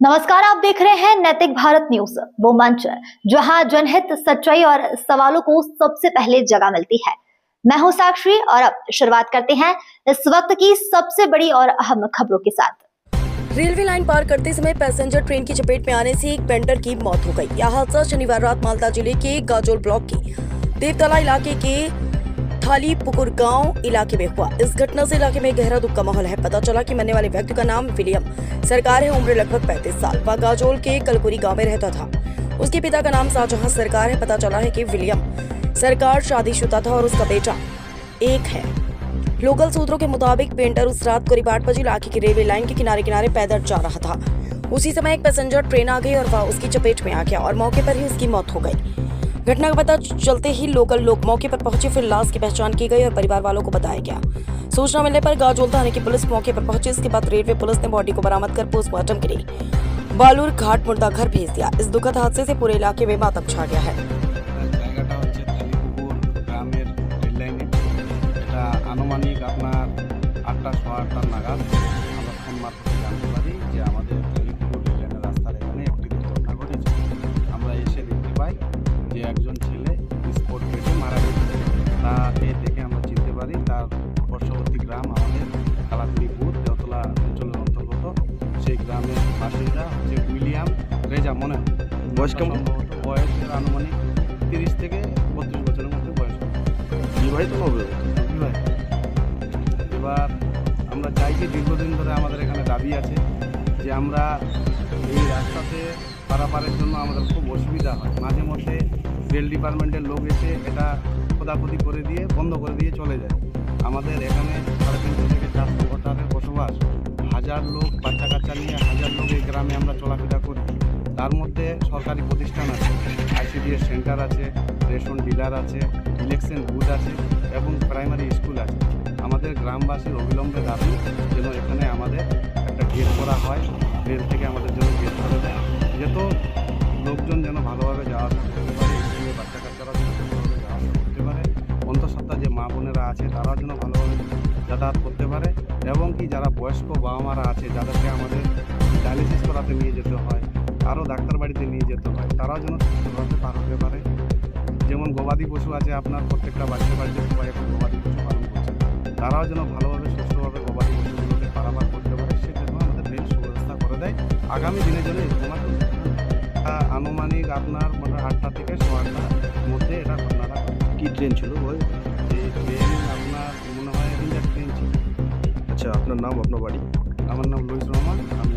नमस्कार, आप देख रहे हैं नैतिक भारत न्यूज, वो मंच जहां जनहित, सच्चाई और सवालों को सबसे पहले जगह मिलती है। मैं हूं साक्षी और अब शुरुआत करते हैं इस वक्त की सबसे बड़ी और अहम खबरों के साथ। रेलवे लाइन पार करते समय पैसेंजर ट्रेन की चपेट में आने से एक पेंटर की मौत हो गई। यह हादसा शनिवार रात मालदा जिले के गाजोल ब्लॉक के देवतला इलाके के थाली पुकुर गांव इलाके में हुआ। इस घटना से इलाके में गहरा दुख का माहौल है। पता चला कि मरने वाले व्यक्ति का नाम विलियम सरकार है, उम्र लगभग 35 साल। वह गाजोल के कलकुरी गांव में रहता था। उसके पिता का नाम शाहजहां सरकार है। पता चला है कि विलियम सरकार शादीशुदा था और उसका बेटा एक है। लोकल सूत्रों के मुताबिक पेंटर उस रात करीब 8 बजे इलाके की रेलवे लाइन के किनारे किनारे पैदल जा रहा था। उसी समय एक पैसेंजर ट्रेन आ गई और वह उसकी चपेट में आ गया और मौके पर ही उसकी मौत हो गई। घटना का पता चलते ही लोकल लोग मौके पर पहुंचे, फिर लाश की पहचान की गई और परिवार वालों को बताया गया। सूचना मिलने पर गाजोल थाने की पुलिस मौके पर पहुंची। इसके बाद रेलवे पुलिस ने बॉडी को बरामद कर पोस्टमार्टम के लिए बालूर घाट मुर्दा घर भेज दिया। इस दुखद हादसे से पूरे इलाके में मातम छा गया है। আনুমানিক আপনার 8টা নাগাদ আমরা ফোন মারফতে জানতে পারি যে আমাদের কালীপুকুর রেললাইনের রাস্তার এখানে একটি দুর্ঘটনা ঘটেছে। আমরা এসে দেখতে পাই যে একজন ছেলে স্পট ডেটে মারা গেছে। তাকে দেখে আমরা চিনতে পারি তার পার্শ্ববর্তী গ্রাম আমাদের কালাকুড়িপুর দেওতলা অঞ্চলের অন্তর্গত। সেই গ্রামের বাসিন্দা হচ্ছে উইলিয়াম রেজা। মনে হয় বয়স কেমন? বয়সের আনুমানিক 30 থেকে 32 বছরের মধ্যে বয়স। বিবাহিত হবে? বিবাহিত। এবার আমরা চাই যে দীর্ঘদিন ধরে আমাদের এখানে দাবি আছে যে আমরা এই রাস্তাতে পারাপারের জন্য আমাদের খুব অসুবিধা হয়। মাঝে মধ্যে রেল ডিপার্টমেন্টের লোক এসে এটা খোদাখুদি করে দিয়ে বন্ধ করে দিয়ে চলে যায়। আমাদের এখানে 350 থেকে 400 ভোটারের বসবাস, 1000 লোক বাচ্চা কাচ্চা নিয়ে 1000 লোক এই গ্রামে আমরা চলাফেরা করি। তার মধ্যে সরকারি প্রতিষ্ঠান আছে, ICDS সেন্টার আছে, রেশন ডিলার আছে, ইলেকশন বুথ আছে এবং প্রাইমারি স্কুল আছে। আমাদের গ্রামবাসীর অবিলম্বে দাবি যেন এখানে আমাদের একটা গেট করা হয়, রেল থেকে আমাদের জন্য গেট করে দেয়, যেহেতু লোকজন যেন ভালোভাবে যাওয়া আসা করতে পারে, স্কুলে বাচ্চা কাচ্চারা যেন ভালোভাবে যাওয়া আসা করতে পারে, অন্তঃসত্ত্বা যে মা বোনেরা আছে তারাও যেন ভালোভাবে যাতায়াত করতে পারে এবং কি যারা বয়স্ক বাবা মারা আছে যাদেরকে আমাদের ডায়ালিসিস করাতে নিয়ে যেতে হয়, আরও ডাক্তার বাড়িতে নিয়ে যেতে হয়, তারাও যেন সুস্থভাবে পার হতে পারে। যেমন গবাদি পশু আছে, আপনার প্রত্যেকটা বাড়িতে বাড়িতে সবাই এখন গবাদি পশু পালন করছে, তারাও যেন ভালোভাবে সুস্থভাবে গবাদি পশুগুলোকে পারাপার করতে পারে, সেজন্য আমাদের রেল সুব্যবস্থা করে দেয়। আগামী দিনের জন্য এরকম আনুমানিক আপনার মানে 8টা থেকে 8টার মধ্যে এটা ঘটনাটা। কি ট্রেন ছিল ভাই? এই ট্রেন আপনার মনে হয় রিজার্ভ ট্রেন ছিল। আচ্ছা, আপনার নাম, আপনার বাড়ি? আমার নাম লুইস রহমান, আমি